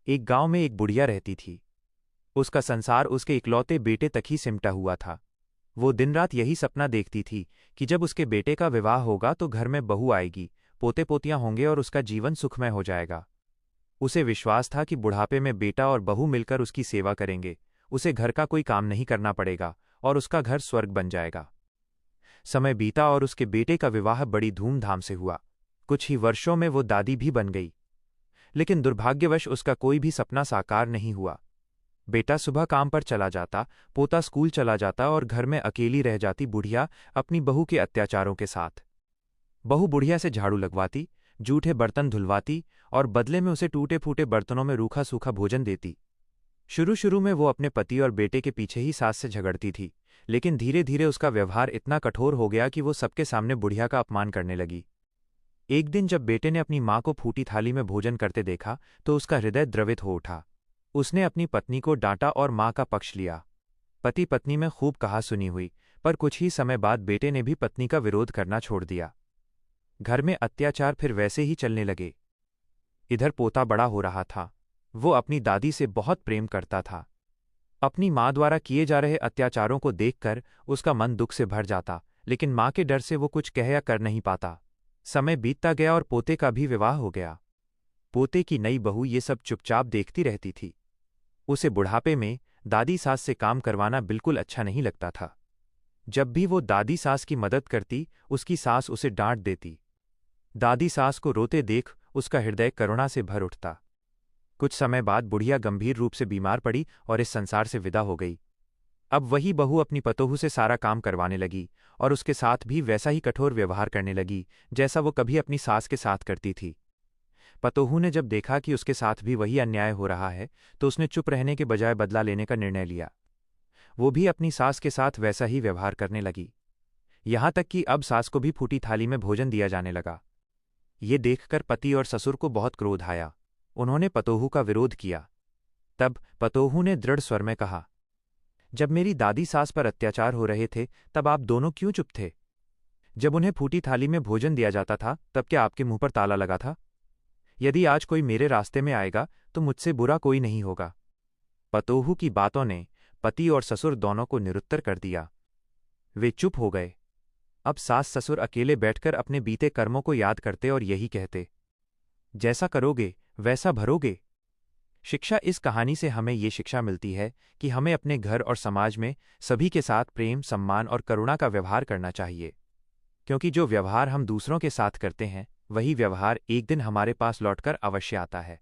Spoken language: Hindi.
एक गांव में एक बुढ़िया रहती थी। उसका संसार उसके इकलौते बेटे तक ही सिमटा हुआ था। वो दिन रात यही सपना देखती थी कि जब उसके बेटे का विवाह होगा तो घर में बहू आएगी, पोते पोतियां होंगे और उसका जीवन सुखमय हो जाएगा। उसे विश्वास था कि बुढ़ापे में बेटा और बहू मिलकर उसकी सेवा करेंगे, उसे घर का कोई काम नहीं करना पड़ेगा और उसका घर स्वर्ग बन जाएगा। समय बीता और उसके बेटे का विवाह बड़ी धूमधाम से हुआ। कुछ ही वर्षों में वो दादी भी बन गई। लेकिन दुर्भाग्यवश उसका कोई भी सपना साकार नहीं हुआ। बेटा सुबह काम पर चला जाता, पोता स्कूल चला जाता और घर में अकेली रह जाती बुढ़िया अपनी बहू के अत्याचारों के साथ। बहू बुढ़िया से झाड़ू लगवाती, जूठे बर्तन धुलवाती और बदले में उसे टूटे फूटे बर्तनों में रूखा सूखा भोजन देती। शुरू शुरू में वो अपने पति और बेटे के पीछे ही सास से झगड़ती थी, लेकिन धीरे धीरे उसका व्यवहार इतना कठोर हो गया कि वो सबके सामने बुढ़िया का अपमान करने लगी। एक दिन जब बेटे ने अपनी माँ को फूटी थाली में भोजन करते देखा तो उसका हृदय द्रवित हो उठा। उसने अपनी पत्नी को डांटा और माँ का पक्ष लिया। पति पत्नी में खूब कहासुनी हुई, पर कुछ ही समय बाद बेटे ने भी पत्नी का विरोध करना छोड़ दिया। घर में अत्याचार फिर वैसे ही चलने लगे। इधर पोता बड़ा हो रहा था। वो अपनी दादी से बहुत प्रेम करता था। अपनी माँ द्वारा किए जा रहे अत्याचारों को देखकर उसका मन दुख से भर जाता, लेकिन माँ के डर से वो कुछ कह या कर नहीं पाता। समय बीतता गया और पोते का भी विवाह हो गया। पोते की नई बहू ये सब चुपचाप देखती रहती थी। उसे बुढ़ापे में दादी सास से काम करवाना बिल्कुल अच्छा नहीं लगता था। जब भी वो दादी सास की मदद करती, उसकी सास उसे डांट देती। दादी सास को रोते देख उसका हृदय करुणा से भर उठता। कुछ समय बाद बुढ़िया गंभीर रूप से बीमार पड़ी और इस संसार से विदा हो गई। अब वही बहू अपनी पतोहू से सारा काम करवाने लगी और उसके साथ भी वैसा ही कठोर व्यवहार करने लगी जैसा वो कभी अपनी सास के साथ करती थी। पतोहू ने जब देखा कि उसके साथ भी वही अन्याय हो रहा है तो उसने चुप रहने के बजाय बदला लेने का निर्णय लिया। वो भी अपनी सास के साथ वैसा ही व्यवहार करने लगी। यहां तक कि अब सास को भी फूटी थाली में भोजन दिया जाने लगा। ये देखकर पति और ससुर को बहुत क्रोध आया। उन्होंने पतोहू का विरोध किया। तब पतोहू ने दृढ़ स्वर में कहा, जब मेरी दादी सास पर अत्याचार हो रहे थे तब आप दोनों क्यों चुप थे? जब उन्हें फूटी थाली में भोजन दिया जाता था तब क्या आपके मुंह पर ताला लगा था? यदि आज कोई मेरे रास्ते में आएगा तो मुझसे बुरा कोई नहीं होगा। पतोहू की बातों ने पति और ससुर दोनों को निरुत्तर कर दिया। वे चुप हो गए। अब सास ससुर अकेले बैठकर अपने बीते कर्मों को याद करते और यही कहते, जैसा करोगे वैसा भरोगे। शिक्षा इस कहानी से हमें ये शिक्षा मिलती है कि हमें अपने घर और समाज में सभी के साथ प्रेम, सम्मान और करुणा का व्यवहार करना चाहिए, क्योंकि जो व्यवहार हम दूसरों के साथ करते हैं वही व्यवहार एक दिन हमारे पास लौटकर अवश्य आता है।